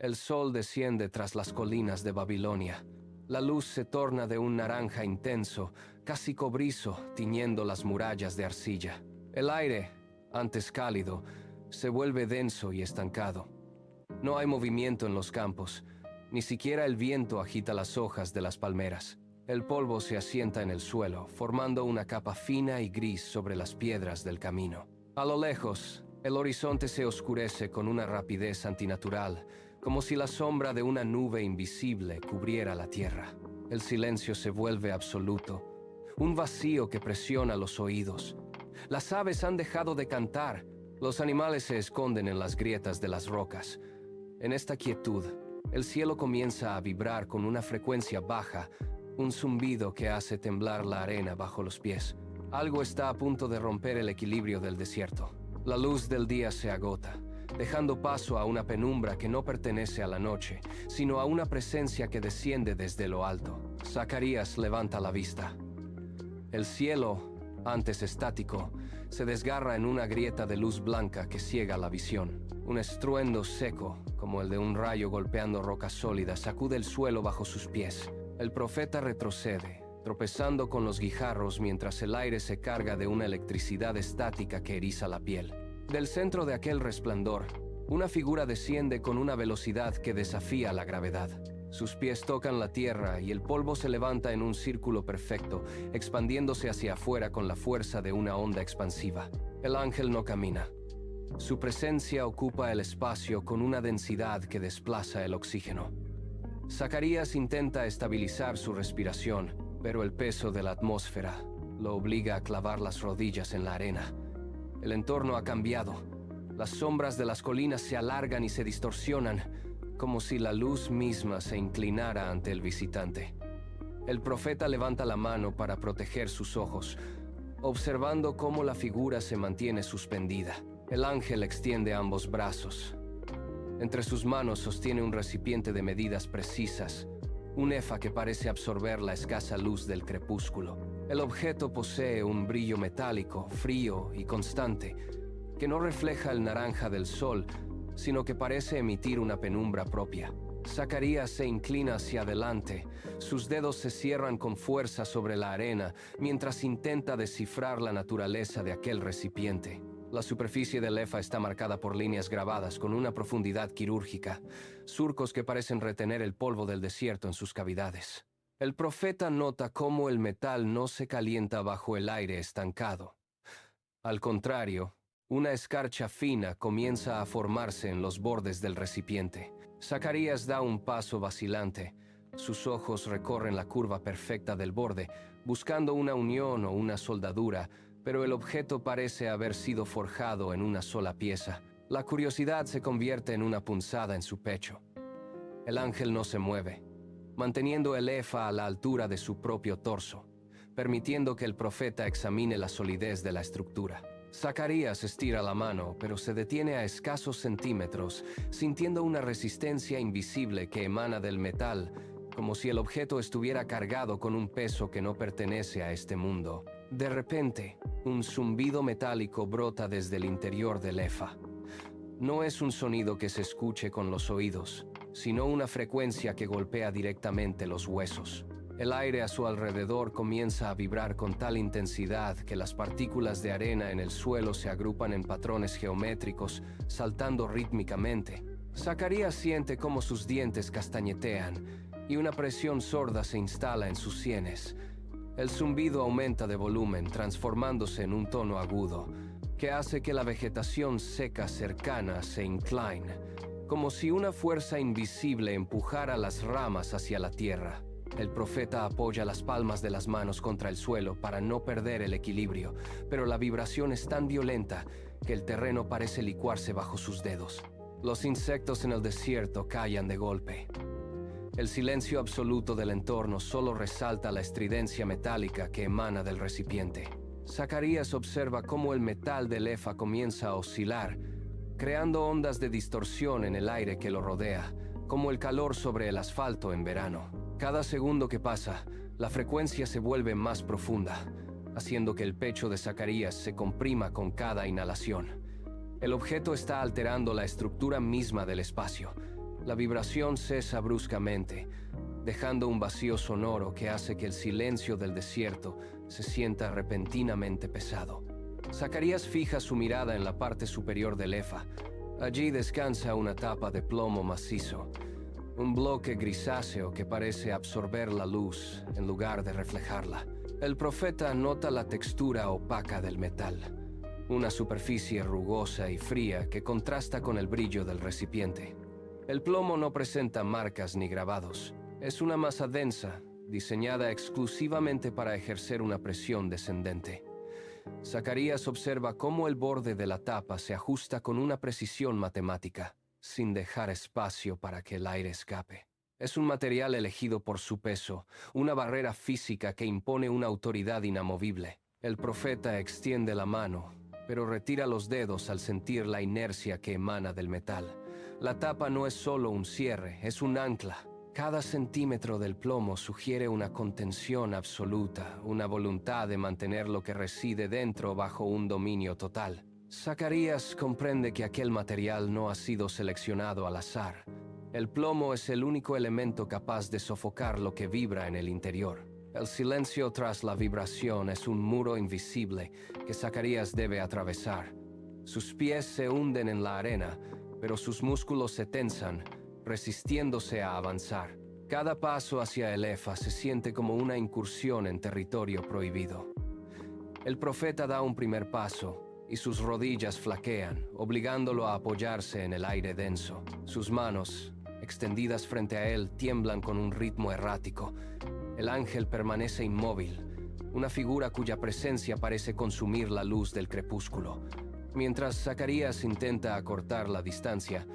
El sol desciende tras las colinas de Babilonia. La luz se torna de un naranja intenso, casi cobrizo, tiñendo las murallas de arcilla. El aire, antes cálido, se vuelve denso y estancado. No hay movimiento en los campos, ni siquiera el viento agita las hojas de las palmeras. El polvo se asienta en el suelo, formando una capa fina y gris sobre las piedras del camino. A lo lejos, el horizonte se oscurece con una rapidez antinatural, como si la sombra de una nube invisible cubriera la tierra. El silencio se vuelve absoluto, un vacío que presiona los oídos. Las aves han dejado de cantar, los animales se esconden en las grietas de las rocas. En esta quietud, el cielo comienza a vibrar con una frecuencia baja, un zumbido que hace temblar la arena bajo los pies. Algo está a punto de romper el equilibrio del desierto. La luz del día se agota, dejando paso a una penumbra que no pertenece a la noche, sino a una presencia que desciende desde lo alto. Zacarías levanta la vista. El cielo, antes estático, se desgarra en una grieta de luz blanca que ciega la visión. Un estruendo seco, como el de un rayo golpeando roca sólida, sacude el suelo bajo sus pies. El profeta retrocede, tropezando con los guijarros mientras el aire se carga de una electricidad estática que eriza la piel. Del centro de aquel resplandor, una figura desciende con una velocidad que desafía la gravedad. Sus pies tocan la tierra y el polvo se levanta en un círculo perfecto, expandiéndose hacia afuera con la fuerza de una onda expansiva. El ángel no camina. Su presencia ocupa el espacio con una densidad que desplaza el oxígeno. Zacarías intenta estabilizar su respiración, pero el peso de la atmósfera lo obliga a clavar las rodillas en la arena. El entorno ha cambiado. Las sombras de las colinas se alargan y se distorsionan, como si la luz misma se inclinara ante el visitante. El profeta levanta la mano para proteger sus ojos, observando cómo la figura se mantiene suspendida. El ángel extiende ambos brazos. Entre sus manos sostiene un recipiente de medidas precisas, un efa que parece absorber la escasa luz del crepúsculo. El objeto posee un brillo metálico, frío y constante, que no refleja el naranja del sol, sino que parece emitir una penumbra propia. Zacarías se inclina hacia adelante, sus dedos se cierran con fuerza sobre la arena, mientras intenta descifrar la naturaleza de aquel recipiente. La superficie del efa está marcada por líneas grabadas con una profundidad quirúrgica, surcos que parecen retener el polvo del desierto en sus cavidades. El profeta nota cómo el metal no se calienta bajo el aire estancado. Al contrario, una escarcha fina comienza a formarse en los bordes del recipiente. Zacarías da un paso vacilante. Sus ojos recorren la curva perfecta del borde, buscando una unión o una soldadura, pero el objeto parece haber sido forjado en una sola pieza. La curiosidad se convierte en una punzada en su pecho. El ángel no se mueve, manteniendo el efa a la altura de su propio torso, permitiendo que el profeta examine la solidez de la estructura. Zacarías estira la mano, pero se detiene a escasos centímetros, sintiendo una resistencia invisible que emana del metal, como si el objeto estuviera cargado con un peso que no pertenece a este mundo. De repente, un zumbido metálico brota desde el interior del efa. No es un sonido que se escuche con los oídos, sino una frecuencia que golpea directamente los huesos. El aire a su alrededor comienza a vibrar con tal intensidad que las partículas de arena en el suelo se agrupan en patrones geométricos, saltando rítmicamente. Zacarías siente cómo sus dientes castañetean y una presión sorda se instala en sus sienes. El zumbido aumenta de volumen, transformándose en un tono agudo, que hace que la vegetación seca cercana se incline, como si una fuerza invisible empujara las ramas hacia la tierra. El profeta apoya las palmas de las manos contra el suelo para no perder el equilibrio, pero la vibración es tan violenta que el terreno parece licuarse bajo sus dedos. Los insectos en el desierto callan de golpe. El silencio absoluto del entorno solo resalta la estridencia metálica que emana del recipiente. Zacarías observa cómo el metal del efa comienza a oscilar, creando ondas de distorsión en el aire que lo rodea, como el calor sobre el asfalto en verano. Cada segundo que pasa, la frecuencia se vuelve más profunda, haciendo que el pecho de Zacarías se comprima con cada inhalación. El objeto está alterando la estructura misma del espacio, La vibración cesa bruscamente, dejando un vacío sonoro que hace que el silencio del desierto se sienta repentinamente pesado. Zacarías fija su mirada en la parte superior del efa. Allí descansa una tapa de plomo macizo, un bloque grisáceo que parece absorber la luz en lugar de reflejarla. El profeta nota la textura opaca del metal, una superficie rugosa y fría que contrasta con el brillo del recipiente. El plomo no presenta marcas ni grabados. Es una masa densa, diseñada exclusivamente para ejercer una presión descendente. Zacarías observa cómo el borde de la tapa se ajusta con una precisión matemática, sin dejar espacio para que el aire escape. Es un material elegido por su peso, una barrera física que impone una autoridad inamovible. El profeta extiende la mano, pero retira los dedos al sentir la inercia que emana del metal. La tapa no es solo un cierre, es un ancla. Cada centímetro del plomo sugiere una contención absoluta, una voluntad de mantener lo que reside dentro bajo un dominio total. Zacarías comprende que aquel material no ha sido seleccionado al azar. El plomo es el único elemento capaz de sofocar lo que vibra en el interior. El silencio tras la vibración es un muro invisible que Zacarías debe atravesar. Sus pies se hunden en la arena, pero sus músculos se tensan, resistiéndose a avanzar. Cada paso hacia el efa se siente como una incursión en territorio prohibido. El profeta da un primer paso y sus rodillas flaquean, obligándolo a apoyarse en el aire denso. Sus manos, extendidas frente a él, tiemblan con un ritmo errático. El ángel permanece inmóvil, una figura cuya presencia parece consumir la luz del crepúsculo. Mientras Zacarías intenta acortar la distancia,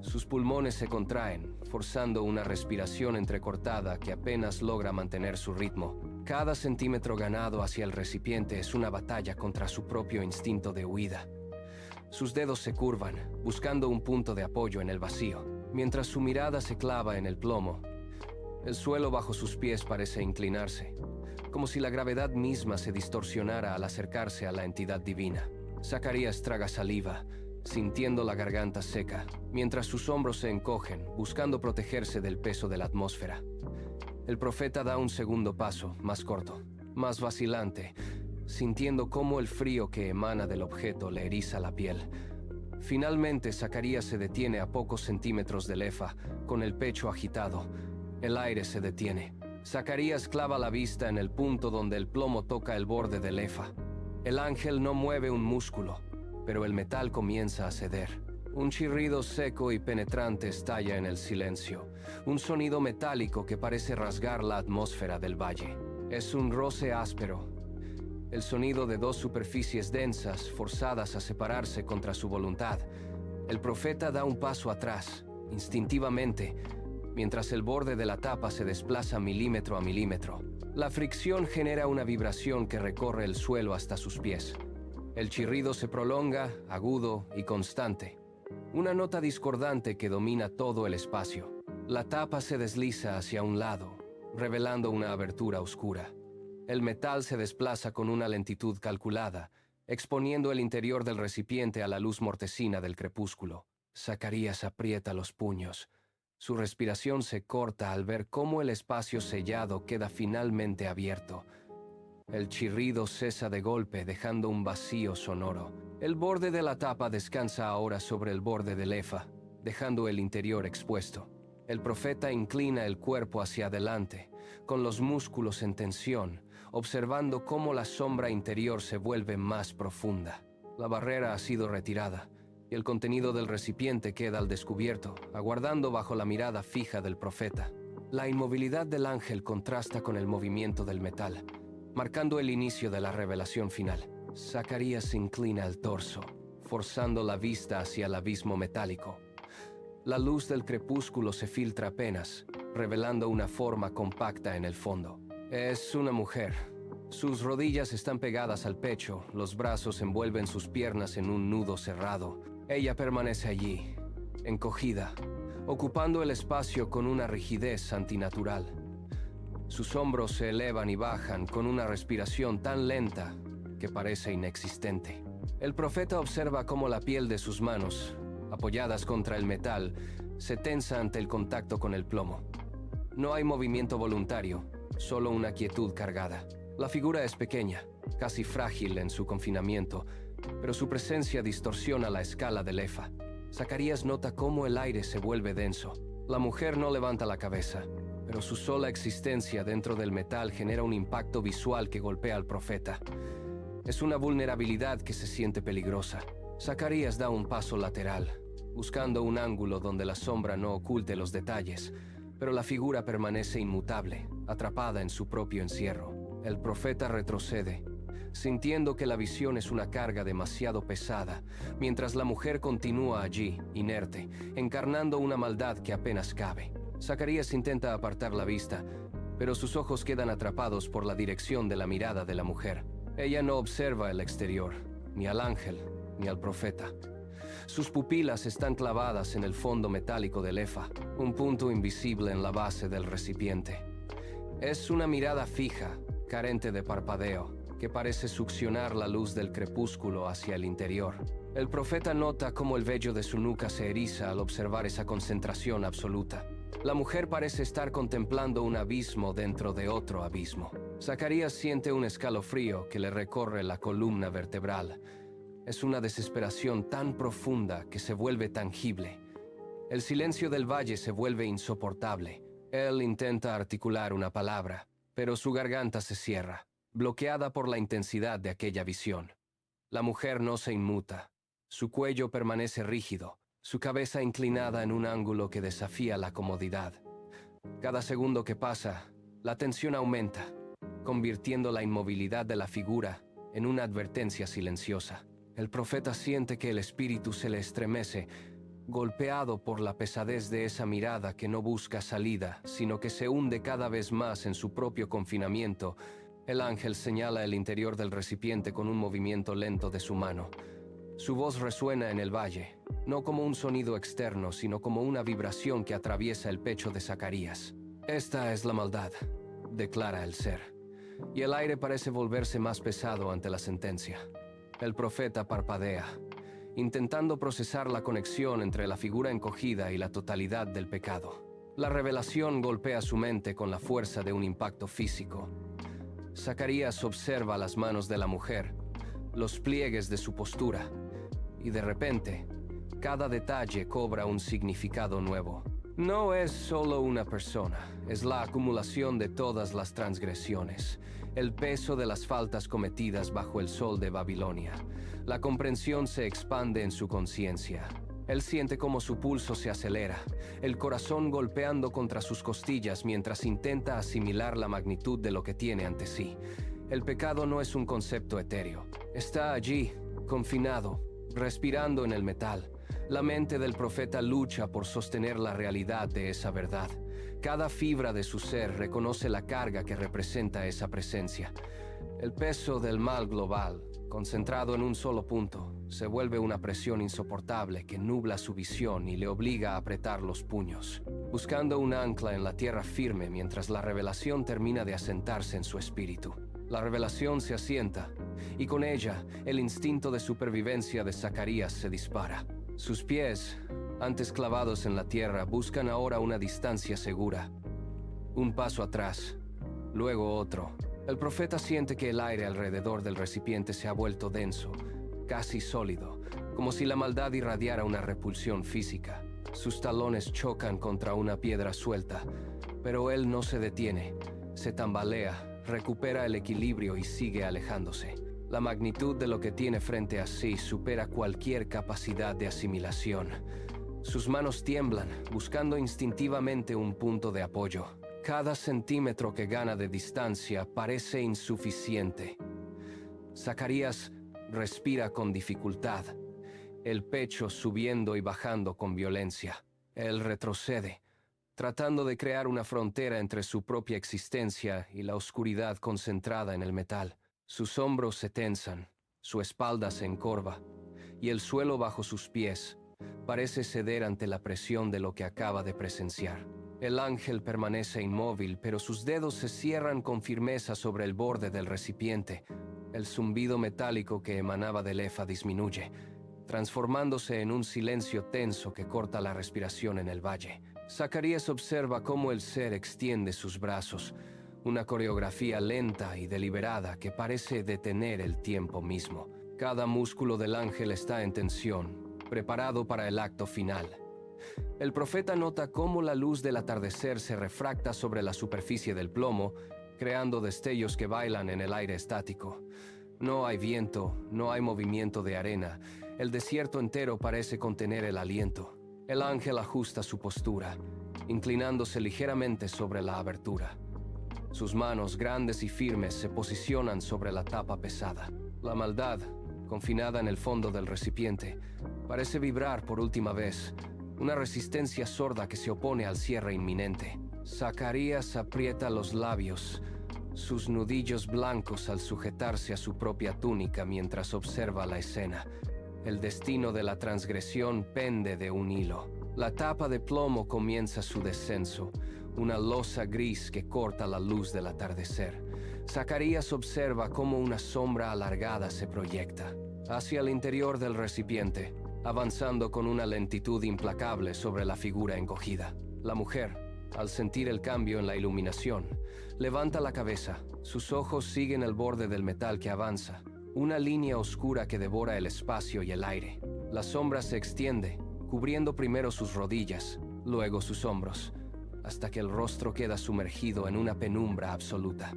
sus pulmones se contraen, forzando una respiración entrecortada que apenas logra mantener su ritmo. Cada centímetro ganado hacia el recipiente es una batalla contra su propio instinto de huida. Sus dedos se curvan, buscando un punto de apoyo en el vacío. Mientras su mirada se clava en el plomo, el suelo bajo sus pies parece inclinarse, como si la gravedad misma se distorsionara al acercarse a la entidad divina. Zacarías traga saliva, sintiendo la garganta seca, mientras sus hombros se encogen, buscando protegerse del peso de la atmósfera. El profeta da un segundo paso, más corto, más vacilante, sintiendo cómo el frío que emana del objeto le eriza la piel. Finalmente, Zacarías se detiene a pocos centímetros del efa, con el pecho agitado. El aire se detiene. Zacarías clava la vista en el punto donde el plomo toca el borde del efa. El ángel no mueve un músculo, pero el metal comienza a ceder. Un chirrido seco y penetrante estalla en el silencio, un sonido metálico que parece rasgar la atmósfera del valle. Es un roce áspero, el sonido de dos superficies densas forzadas a separarse contra su voluntad. El profeta da un paso atrás, instintivamente, mientras el borde de la tapa se desplaza milímetro a milímetro. La fricción genera una vibración que recorre el suelo hasta sus pies. El chirrido se prolonga, agudo y constante. Una nota discordante que domina todo el espacio. La tapa se desliza hacia un lado, revelando una abertura oscura. El metal se desplaza con una lentitud calculada, exponiendo el interior del recipiente a la luz mortecina del crepúsculo. Zacarías aprieta los puños. Su respiración se corta al ver cómo el espacio sellado queda finalmente abierto. El chirrido cesa de golpe, dejando un vacío sonoro. El borde de la tapa descansa ahora sobre el borde del efa, dejando el interior expuesto. El profeta inclina el cuerpo hacia adelante, con los músculos en tensión, observando cómo la sombra interior se vuelve más profunda. La barrera ha sido retirada, y el contenido del recipiente queda al descubierto, aguardando bajo la mirada fija del profeta. La inmovilidad del ángel contrasta con el movimiento del metal, marcando el inicio de la revelación final. Zacarías inclina el torso, forzando la vista hacia el abismo metálico. La luz del crepúsculo se filtra apenas, revelando una forma compacta en el fondo. Es una mujer. Sus rodillas están pegadas al pecho, los brazos envuelven sus piernas en un nudo cerrado. Ella permanece allí, encogida, ocupando el espacio con una rigidez antinatural. Sus hombros se elevan y bajan con una respiración tan lenta que parece inexistente. El profeta observa cómo la piel de sus manos, apoyadas contra el metal, Se tensa ante el contacto con el plomo. No hay movimiento voluntario, solo una quietud cargada. La figura es pequeña, casi frágil en su confinamiento, pero su presencia distorsiona la escala del EFA. Zacarías nota cómo el aire se vuelve denso. La mujer no levanta la cabeza, pero su sola existencia dentro del metal genera un impacto visual que golpea al profeta. Es una vulnerabilidad que se siente peligrosa. Zacarías da un paso lateral, buscando un ángulo donde la sombra no oculte los detalles, pero la figura permanece inmutable, atrapada en su propio encierro. El profeta retrocede, sintiendo que la visión es una carga demasiado pesada, mientras la mujer continúa allí, inerte, encarnando una maldad que apenas cabe. Zacarías intenta apartar la vista, pero sus ojos quedan atrapados por la dirección de la mirada de la mujer. Ella no observa el exterior, ni al ángel, ni al profeta. Sus pupilas están clavadas en el fondo metálico del EFA, un punto invisible en la base del recipiente. Es una mirada fija, carente de parpadeo, que parece succionar la luz del crepúsculo hacia el interior. El profeta nota cómo el vello de su nuca se eriza al observar esa concentración absoluta. La mujer parece estar contemplando un abismo dentro de otro abismo. Zacarías siente un escalofrío que le recorre la columna vertebral. Es una desesperación tan profunda que se vuelve tangible. El silencio del valle se vuelve insoportable. Él intenta articular una palabra, pero su garganta se cierra, bloqueada por la intensidad de aquella visión. La mujer no se inmuta. Su cuello permanece rígido, su cabeza inclinada en un ángulo que desafía la comodidad. Cada segundo que pasa, la tensión aumenta, convirtiendo la inmovilidad de la figura en una advertencia silenciosa. El profeta siente que el espíritu se le estremece, golpeado por la pesadez de esa mirada que no busca salida, sino que se hunde cada vez más en su propio confinamiento. El ángel señala el interior del recipiente con un movimiento lento de su mano. Su voz resuena en el valle, no como un sonido externo, sino como una vibración que atraviesa el pecho de Zacarías. «Esta es la maldad», declara el ser, y el aire parece volverse más pesado ante la sentencia. El profeta parpadea, intentando procesar la conexión entre la figura encogida y la totalidad del pecado. La revelación golpea su mente con la fuerza de un impacto físico. Zacarías observa las manos de la mujer, los pliegues de su postura, y de repente, cada detalle cobra un significado nuevo. No es solo una persona, es la acumulación de todas las transgresiones, el peso de las faltas cometidas bajo el sol de Babilonia. La comprensión se expande en su conciencia. Él siente cómo su pulso se acelera, el corazón golpeando contra sus costillas mientras intenta asimilar la magnitud de lo que tiene ante sí. El pecado no es un concepto etéreo. Está allí, confinado, respirando en el metal. La mente del profeta lucha por sostener la realidad de esa verdad. Cada fibra de su ser reconoce la carga que representa esa presencia. El peso del mal global, concentrado en un solo punto, se vuelve una presión insoportable que nubla su visión y le obliga a apretar los puños, buscando un ancla en la tierra firme mientras la revelación termina de asentarse en su espíritu. La revelación se asienta, y con ella, el instinto de supervivencia de Zacarías se dispara. Sus pies, antes clavados en la tierra, buscan ahora una distancia segura. Un paso atrás, luego otro. El profeta siente que el aire alrededor del recipiente se ha vuelto denso, casi sólido, como si la maldad irradiara una repulsión física. Sus talones chocan contra una piedra suelta, pero él no se detiene, se tambalea, recupera el equilibrio y sigue alejándose. La magnitud de lo que tiene frente a sí supera cualquier capacidad de asimilación. Sus manos tiemblan, buscando instintivamente un punto de apoyo. Cada centímetro que gana de distancia parece insuficiente. Zacarías respira con dificultad, el pecho subiendo y bajando con violencia. Él retrocede, tratando de crear una frontera entre su propia existencia y la oscuridad concentrada en el metal. Sus hombros se tensan, su espalda se encorva, y el suelo bajo sus pies parece ceder ante la presión de lo que acaba de presenciar. El ángel permanece inmóvil, pero sus dedos se cierran con firmeza sobre el borde del recipiente. El zumbido metálico que emanaba del EFA disminuye, transformándose en un silencio tenso que corta la respiración en el valle. Zacarías observa cómo el ser extiende sus brazos, una coreografía lenta y deliberada que parece detener el tiempo mismo. Cada músculo del ángel está en tensión, preparado para el acto final. El profeta nota cómo la luz del atardecer se refracta sobre la superficie del plomo, creando destellos que bailan en el aire estático. No hay viento, no hay movimiento de arena. El desierto entero parece contener el aliento. El ángel ajusta su postura, inclinándose ligeramente sobre la abertura. Sus manos grandes y firmes se posicionan sobre la tapa pesada. La maldad, confinada en el fondo del recipiente, parece vibrar por última vez, una resistencia sorda que se opone al cierre inminente. Zacarías aprieta los labios, sus nudillos blancos al sujetarse a su propia túnica mientras observa la escena. El destino de la transgresión pende de un hilo. La tapa de plomo comienza su descenso, una losa gris que corta la luz del atardecer. Zacarías observa cómo una sombra alargada se proyecta hacia el interior del recipiente, avanzando con una lentitud implacable sobre la figura encogida. La mujer, al sentir el cambio en la iluminación, levanta la cabeza. Sus ojos siguen el borde del metal que avanza, una línea oscura que devora el espacio y el aire. La sombra se extiende, cubriendo primero sus rodillas, luego sus hombros, hasta que el rostro queda sumergido en una penumbra absoluta.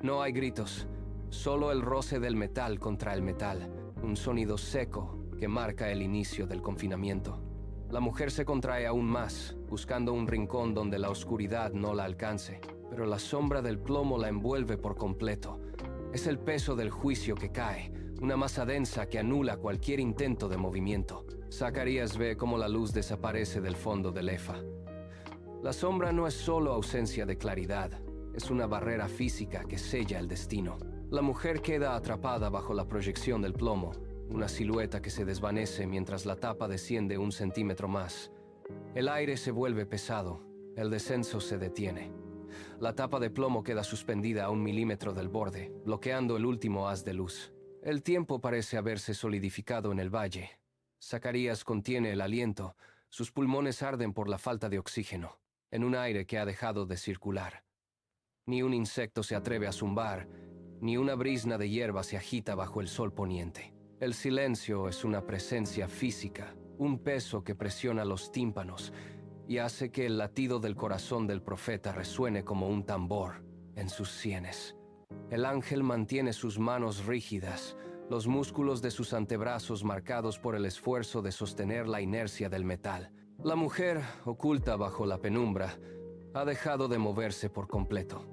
No hay gritos, solo el roce del metal contra el metal, un sonido seco que marca el inicio del confinamiento. La mujer se contrae aún más, buscando un rincón donde la oscuridad no la alcance, pero la sombra del plomo la envuelve por completo. Es el peso del juicio que cae, una masa densa que anula cualquier intento de movimiento. Zacarías ve cómo la luz desaparece del fondo del efa. La sombra no es solo ausencia de claridad, es una barrera física que sella el destino. La mujer queda atrapada bajo la proyección del plomo, una silueta que se desvanece mientras la tapa desciende 1 centímetro más. El aire se vuelve pesado, el descenso se detiene. La tapa de plomo queda suspendida a 1 milímetro del borde, bloqueando el último haz de luz. El tiempo parece haberse solidificado en el valle. Zacarías contiene el aliento, sus pulmones arden por la falta de oxígeno, en un aire que ha dejado de circular. Ni un insecto se atreve a zumbar, ni una brizna de hierba se agita bajo el sol poniente. El silencio es una presencia física, un peso que presiona los tímpanos y hace que el latido del corazón del profeta resuene como un tambor en sus sienes. El ángel mantiene sus manos rígidas, los músculos de sus antebrazos marcados por el esfuerzo de sostener la inercia del metal. La mujer, oculta bajo la penumbra, ha dejado de moverse por completo.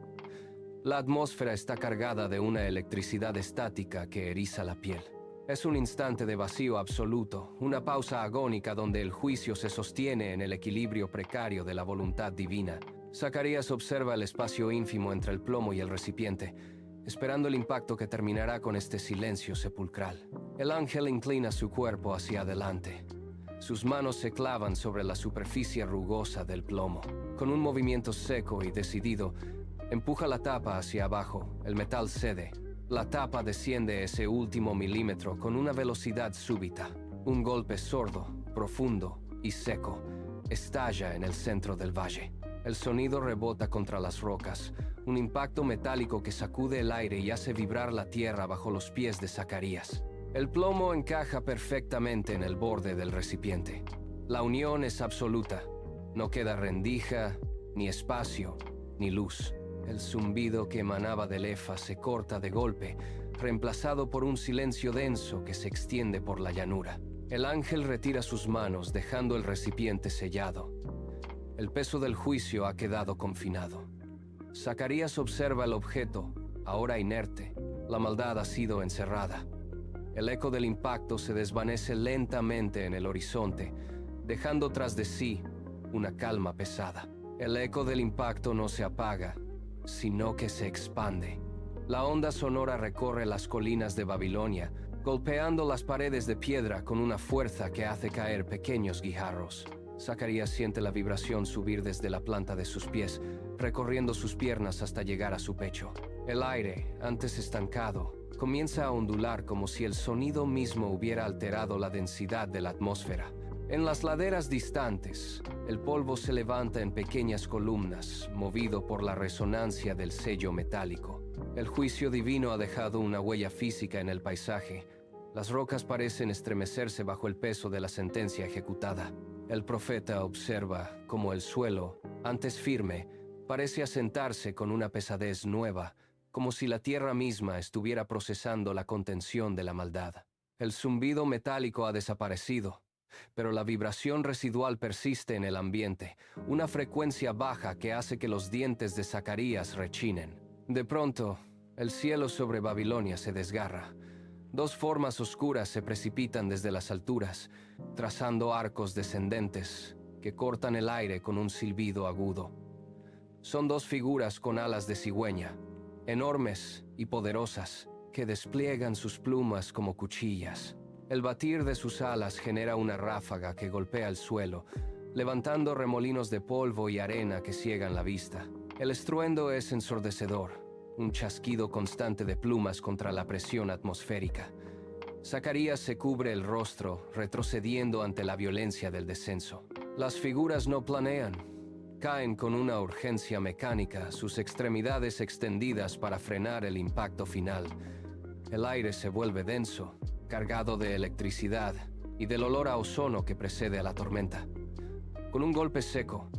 La atmósfera está cargada de una electricidad estática que eriza la piel. Es un instante de vacío absoluto, una pausa agónica donde el juicio se sostiene en el equilibrio precario de la voluntad divina. Zacarías observa el espacio ínfimo entre el plomo y el recipiente, esperando el impacto que terminará con este silencio sepulcral. El ángel inclina su cuerpo hacia adelante. Sus manos se clavan sobre la superficie rugosa del plomo. Con un movimiento seco y decidido, empuja la tapa hacia abajo. El metal cede. La tapa desciende ese último milímetro con una velocidad súbita. Un golpe sordo, profundo y seco estalla en el centro del valle. El sonido rebota contra las rocas, un impacto metálico que sacude el aire y hace vibrar la tierra bajo los pies de Zacarías. El plomo encaja perfectamente en el borde del recipiente. La unión es absoluta. No queda rendija, ni espacio, ni luz. El zumbido que emanaba del efa se corta de golpe, reemplazado por un silencio denso que se extiende por la llanura. El ángel retira sus manos, dejando el recipiente sellado. El peso del juicio ha quedado confinado. Zacarías observa el objeto, ahora inerte. La maldad ha sido encerrada. El eco del impacto se desvanece lentamente en el horizonte, dejando tras de sí una calma pesada. El eco del impacto no se apaga, sino que se expande. La onda sonora recorre las colinas de Babilonia, golpeando las paredes de piedra con una fuerza que hace caer pequeños guijarros. Zacarías siente la vibración subir desde la planta de sus pies, recorriendo sus piernas hasta llegar a su pecho. El aire, antes estancado, comienza a ondular como si el sonido mismo hubiera alterado la densidad de la atmósfera. En las laderas distantes, el polvo se levanta en pequeñas columnas, movido por la resonancia del sello metálico. El juicio divino ha dejado una huella física en el paisaje. Las rocas parecen estremecerse bajo el peso de la sentencia ejecutada. El profeta observa cómo el suelo, antes firme, parece asentarse con una pesadez nueva, como si la tierra misma estuviera procesando la contención de la maldad. El zumbido metálico ha desaparecido, pero la vibración residual persiste en el ambiente, una frecuencia baja que hace que los dientes de Zacarías rechinen. De pronto, el cielo sobre Babilonia se desgarra. Dos formas oscuras se precipitan desde las alturas, trazando arcos descendentes que cortan el aire con un silbido agudo. Son dos figuras con alas de cigüeña, enormes y poderosas, que despliegan sus plumas como cuchillas. El batir de sus alas genera una ráfaga que golpea el suelo, levantando remolinos de polvo y arena que ciegan la vista. El estruendo es ensordecedor, un chasquido constante de plumas contra la presión atmosférica. Zacarías se cubre el rostro, retrocediendo ante la violencia del descenso. Las figuras no planean. Caen con una urgencia mecánica, sus extremidades extendidas para frenar el impacto final. El aire se vuelve denso, cargado de electricidad y del olor a ozono que precede a la tormenta. Con un golpe seco,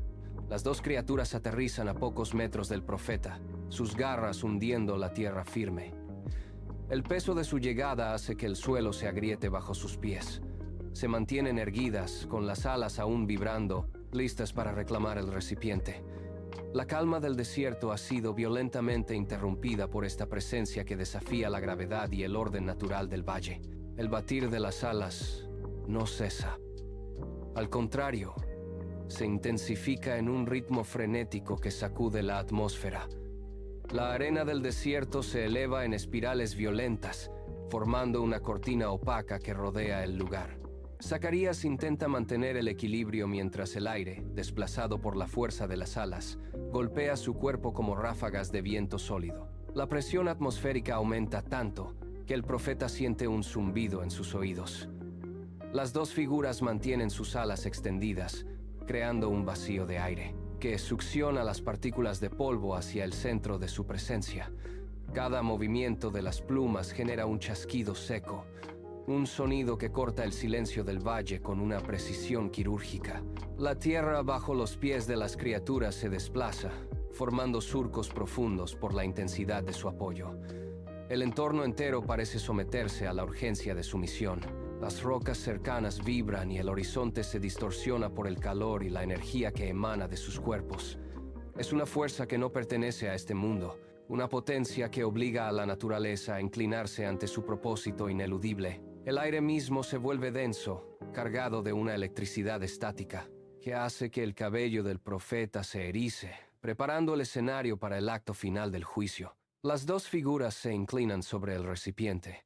las dos criaturas aterrizan a pocos metros del profeta, sus garras hundiendo la tierra firme. El peso de su llegada hace que el suelo se agriete bajo sus pies. Se mantienen erguidas, con las alas aún vibrando, listas para reclamar el recipiente. La calma del desierto ha sido violentamente interrumpida por esta presencia que desafía la gravedad y el orden natural del valle. El batir de las alas no cesa. Al contrario, se intensifica en un ritmo frenético que sacude la atmósfera. La arena del desierto se eleva en espirales violentas, formando una cortina opaca que rodea el lugar. Zacarías intenta mantener el equilibrio mientras el aire, desplazado por la fuerza de las alas, golpea su cuerpo como ráfagas de viento sólido. La presión atmosférica aumenta tanto que el profeta siente un zumbido en sus oídos. Las dos figuras mantienen sus alas extendidas, creando un vacío de aire, que succiona las partículas de polvo hacia el centro de su presencia. Cada movimiento de las plumas genera un chasquido seco, un sonido que corta el silencio del valle con una precisión quirúrgica. La tierra bajo los pies de las criaturas se desplaza, formando surcos profundos por la intensidad de su apoyo. El entorno entero parece someterse a la urgencia de su misión. Las rocas cercanas vibran y el horizonte se distorsiona por el calor y la energía que emana de sus cuerpos. Es una fuerza que no pertenece a este mundo, una potencia que obliga a la naturaleza a inclinarse ante su propósito ineludible. El aire mismo se vuelve denso, cargado de una electricidad estática, que hace que el cabello del profeta se erice, preparando el escenario para el acto final del juicio. Las dos figuras se inclinan sobre el recipiente.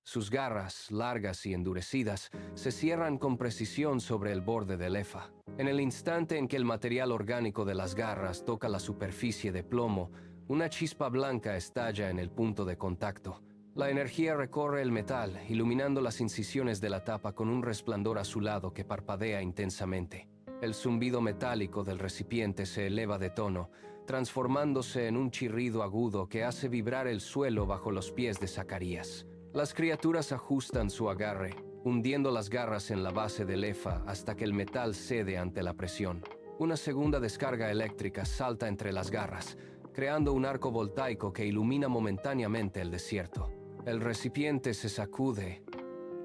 Sus garras, largas y endurecidas, se cierran con precisión sobre el borde del efa. En el instante en que el material orgánico de las garras toca la superficie de plomo, una chispa blanca estalla en el punto de contacto. La energía recorre el metal, iluminando las incisiones de la tapa con un resplandor azulado que parpadea intensamente. El zumbido metálico del recipiente se eleva de tono, transformándose en un chirrido agudo que hace vibrar el suelo bajo los pies de Zacarías. Las criaturas ajustan su agarre, hundiendo las garras en la base del efa hasta que el metal cede ante la presión. Una segunda descarga eléctrica salta entre las garras, creando un arco voltaico que ilumina momentáneamente el desierto. El recipiente se sacude,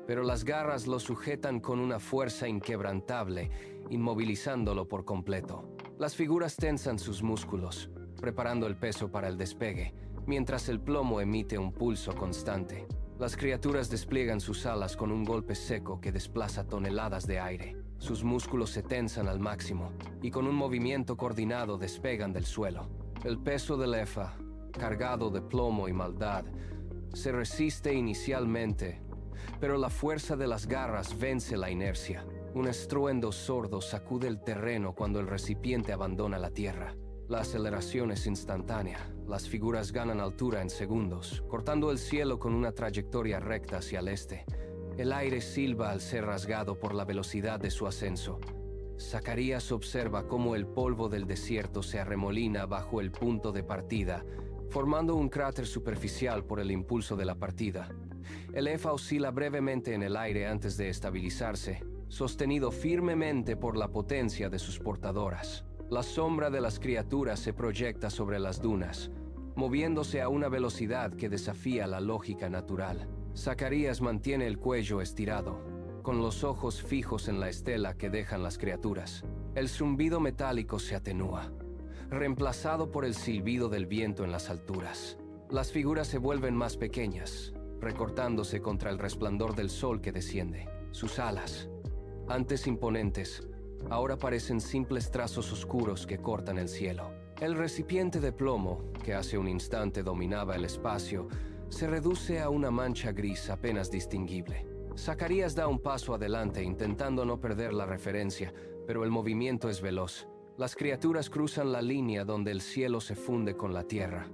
pero las garras lo sujetan con una fuerza inquebrantable, inmovilizándolo por completo. Las figuras tensan sus músculos, preparando el peso para el despegue, mientras el plomo emite un pulso constante. Las criaturas despliegan sus alas con un golpe seco que desplaza toneladas de aire. Sus músculos se tensan al máximo y con un movimiento coordinado despegan del suelo. El peso del efa, cargado de plomo y maldad, se resiste inicialmente, pero la fuerza de las garras vence la inercia. Un estruendo sordo sacude el terreno cuando el recipiente abandona la tierra. La aceleración es instantánea. Las figuras ganan altura en segundos, cortando el cielo con una trayectoria recta hacia el este. El aire silba al ser rasgado por la velocidad de su ascenso. Zacarías observa cómo el polvo del desierto se arremolina bajo el punto de partida, formando un cráter superficial por el impulso de la partida. El EFA oscila brevemente en el aire antes de estabilizarse, sostenido firmemente por la potencia de sus portadoras. La sombra de las criaturas se proyecta sobre las dunas, moviéndose a una velocidad que desafía la lógica natural. Zacarías mantiene el cuello estirado, con los ojos fijos en la estela que dejan las criaturas. El zumbido metálico se atenúa, reemplazado por el silbido del viento en las alturas. Las figuras se vuelven más pequeñas, recortándose contra el resplandor del sol que desciende. Sus alas, antes imponentes, ahora parecen simples trazos oscuros que cortan el cielo. El recipiente de plomo, que hace un instante dominaba el espacio, se reduce a una mancha gris apenas distinguible. Zacarías da un paso adelante intentando no perder la referencia, pero el movimiento es veloz. Las criaturas cruzan la línea donde el cielo se funde con la tierra.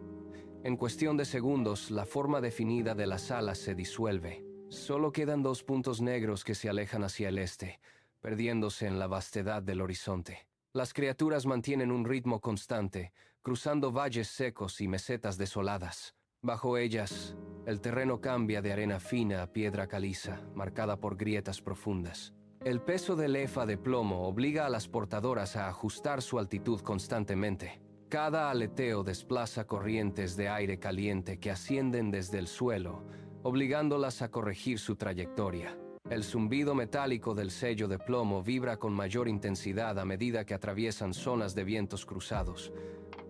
En cuestión de segundos, la forma definida de las alas se disuelve. Solo quedan dos puntos negros que se alejan hacia el este, perdiéndose en la vastedad del horizonte. Las criaturas mantienen un ritmo constante, cruzando valles secos y mesetas desoladas. Bajo ellas, el terreno cambia de arena fina a piedra caliza, marcada por grietas profundas. El peso del EFA de plomo obliga a las portadoras a ajustar su altitud constantemente. Cada aleteo desplaza corrientes de aire caliente que ascienden desde el suelo, obligándolas a corregir su trayectoria. El zumbido metálico del sello de plomo vibra con mayor intensidad a medida que atraviesan zonas de vientos cruzados.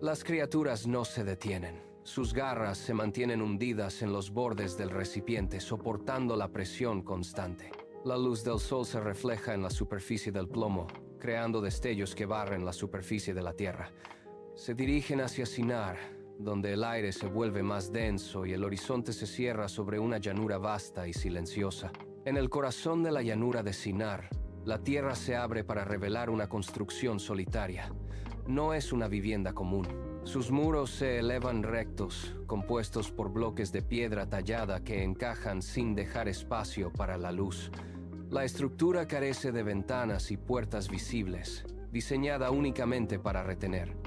Las criaturas no se detienen. Sus garras se mantienen hundidas en los bordes del recipiente, soportando la presión constante. La luz del sol se refleja en la superficie del plomo, creando destellos que barren la superficie de la tierra. Se dirigen hacia Sinar, donde el aire se vuelve más denso y el horizonte se cierra sobre una llanura vasta y silenciosa. En el corazón de la llanura de Sinar, la tierra se abre para revelar una construcción solitaria. No es una vivienda común. Sus muros se elevan rectos, compuestos por bloques de piedra tallada que encajan sin dejar espacio para la luz. La estructura carece de ventanas y puertas visibles, diseñada únicamente para retener.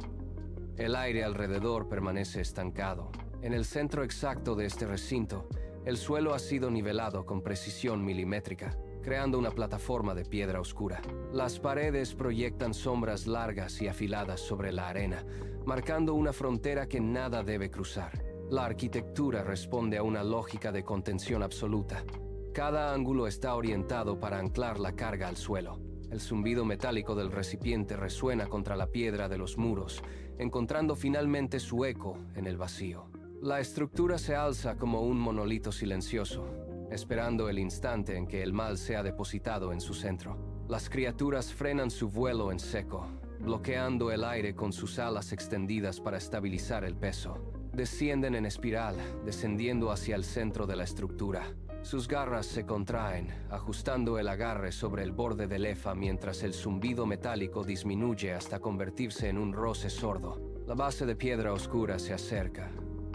El aire alrededor permanece estancado. En el centro exacto de este recinto, el suelo ha sido nivelado con precisión milimétrica, creando una plataforma de piedra oscura. Las paredes proyectan sombras largas y afiladas sobre la arena, marcando una frontera que nada debe cruzar. La arquitectura responde a una lógica de contención absoluta. Cada ángulo está orientado para anclar la carga al suelo. El zumbido metálico del recipiente resuena contra la piedra de los muros, encontrando finalmente su eco en el vacío. La estructura se alza como un monolito silencioso, esperando el instante en que el mal sea depositado en su centro. Las criaturas frenan su vuelo en seco, bloqueando el aire con sus alas extendidas para estabilizar el peso. Descienden en espiral, descendiendo hacia el centro de la estructura. Sus garras se contraen, ajustando el agarre sobre el borde del EFA mientras el zumbido metálico disminuye hasta convertirse en un roce sordo. La base de piedra oscura se acerca,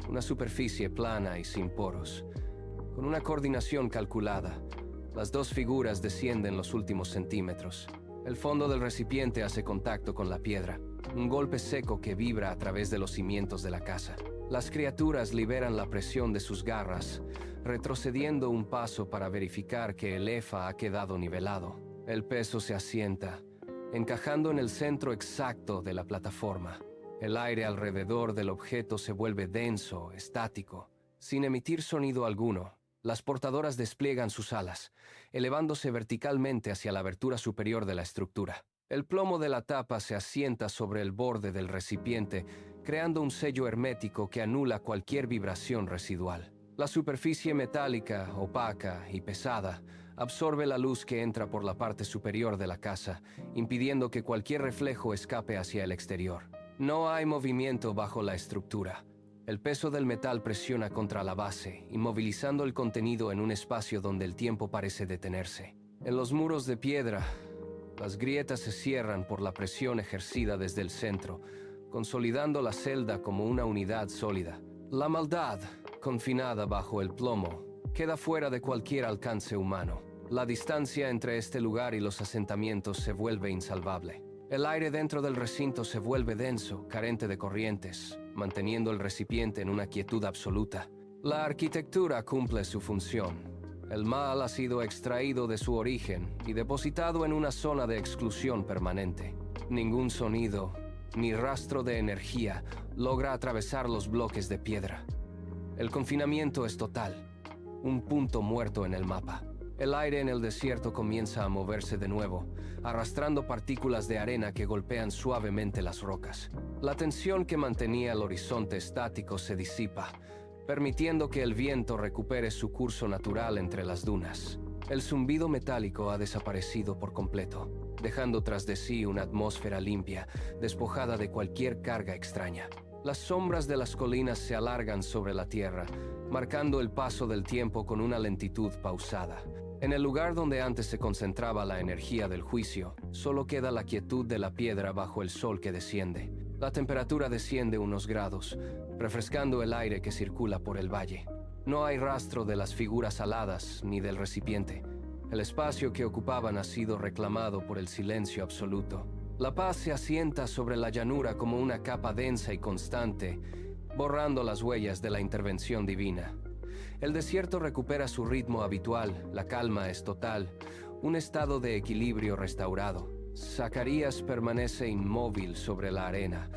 una superficie plana y sin poros. Con una coordinación calculada, las dos figuras descienden los últimos centímetros. El fondo del recipiente hace contacto con la piedra, un golpe seco que vibra a través de los cimientos de la casa. Las criaturas liberan la presión de sus garras, retrocediendo un paso para verificar que el EFA ha quedado nivelado. El peso se asienta, encajando en el centro exacto de la plataforma. El aire alrededor del objeto se vuelve denso, estático. Sin emitir sonido alguno, las portadoras despliegan sus alas, elevándose verticalmente hacia la abertura superior de la estructura. El plomo de la tapa se asienta sobre el borde del recipiente, creando un sello hermético que anula cualquier vibración residual. La superficie metálica, opaca y pesada, absorbe la luz que entra por la parte superior de la casa, impidiendo que cualquier reflejo escape hacia el exterior. No hay movimiento bajo la estructura. El peso del metal presiona contra la base, inmovilizando el contenido en un espacio donde el tiempo parece detenerse. En los muros de piedra, las grietas se cierran por la presión ejercida desde el centro, consolidando la celda como una unidad sólida. La maldad, confinada bajo el plomo, queda fuera de cualquier alcance humano. La distancia entre este lugar y los asentamientos se vuelve insalvable. El aire dentro del recinto se vuelve denso, carente de corrientes, manteniendo el recipiente en una quietud absoluta. La arquitectura cumple su función. El mal ha sido extraído de su origen y depositado en una zona de exclusión permanente. Ningún sonido, ni rastro de energía logra atravesar los bloques de piedra. El confinamiento es total, un punto muerto en el mapa. El aire en el desierto comienza a moverse de nuevo, arrastrando partículas de arena que golpean suavemente las rocas. La tensión que mantenía el horizonte estático se disipa, permitiendo que el viento recupere su curso natural entre las dunas. El zumbido metálico ha desaparecido por completo, dejando tras de sí una atmósfera limpia, despojada de cualquier carga extraña. Las sombras de las colinas se alargan sobre la tierra, marcando el paso del tiempo con una lentitud pausada. En el lugar donde antes se concentraba la energía del juicio, solo queda la quietud de la piedra bajo el sol que desciende. La temperatura desciende unos grados, refrescando el aire que circula por el valle. No hay rastro de las figuras aladas ni del recipiente. El espacio que ocupaban ha sido reclamado por el silencio absoluto. La paz se asienta sobre la llanura como una capa densa y constante, borrando las huellas de la intervención divina. El desierto recupera su ritmo habitual, la calma es total, un estado de equilibrio restaurado. Zacarías permanece inmóvil sobre la arena,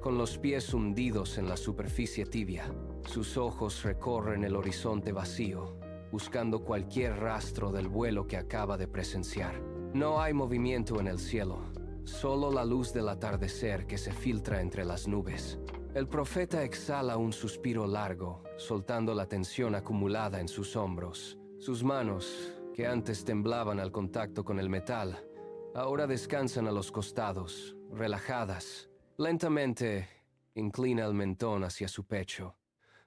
con los pies hundidos en la superficie tibia. Sus ojos recorren el horizonte vacío, buscando cualquier rastro del vuelo que acaba de presenciar. No hay movimiento en el cielo, solo la luz del atardecer que se filtra entre las nubes. El profeta exhala un suspiro largo, soltando la tensión acumulada en sus hombros. Sus manos, que antes temblaban al contacto con el metal, ahora descansan a los costados, relajadas. Lentamente, inclina el mentón hacia su pecho,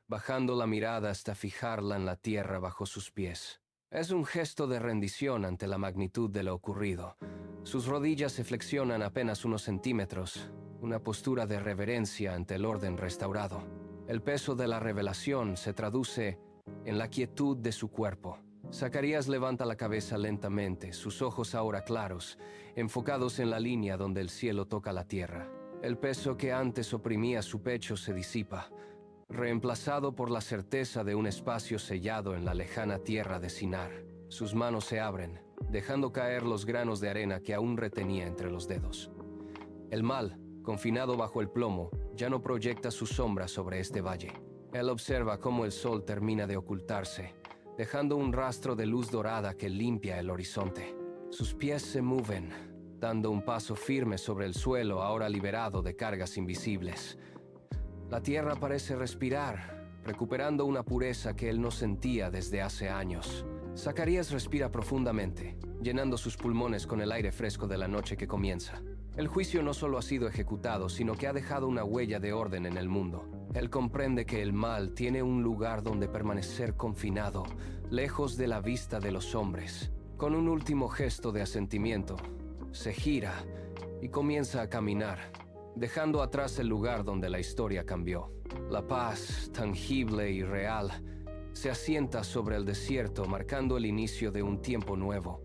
bajando la mirada hasta fijarla en la tierra bajo sus pies. Es un gesto de rendición ante la magnitud de lo ocurrido. Sus rodillas se flexionan apenas unos centímetros, una postura de reverencia ante el orden restaurado. El peso de la revelación se traduce en la quietud de su cuerpo. Zacarías levanta la cabeza lentamente, sus ojos ahora claros, enfocados en la línea donde el cielo toca la tierra. El peso que antes oprimía su pecho se disipa, reemplazado por la certeza de un espacio sellado en la lejana tierra de Sinar. Sus manos se abren, dejando caer los granos de arena que aún retenía entre los dedos. El mal, confinado bajo el plomo, ya no proyecta su sombra sobre este valle. Él observa cómo el sol termina de ocultarse, dejando un rastro de luz dorada que limpia el horizonte. Sus pies se mueven, dando un paso firme sobre el suelo ahora liberado de cargas invisibles. La tierra parece respirar, recuperando una pureza que él no sentía desde hace años. Zacarías respira profundamente, llenando sus pulmones con el aire fresco de la noche que comienza. El juicio no solo ha sido ejecutado, sino que ha dejado una huella de orden en el mundo. Él comprende que el mal tiene un lugar donde permanecer confinado, lejos de la vista de los hombres. Con un último gesto de asentimiento, se gira y comienza a caminar, dejando atrás el lugar donde la historia cambió. La paz, tangible y real, se asienta sobre el desierto, marcando el inicio de un tiempo nuevo.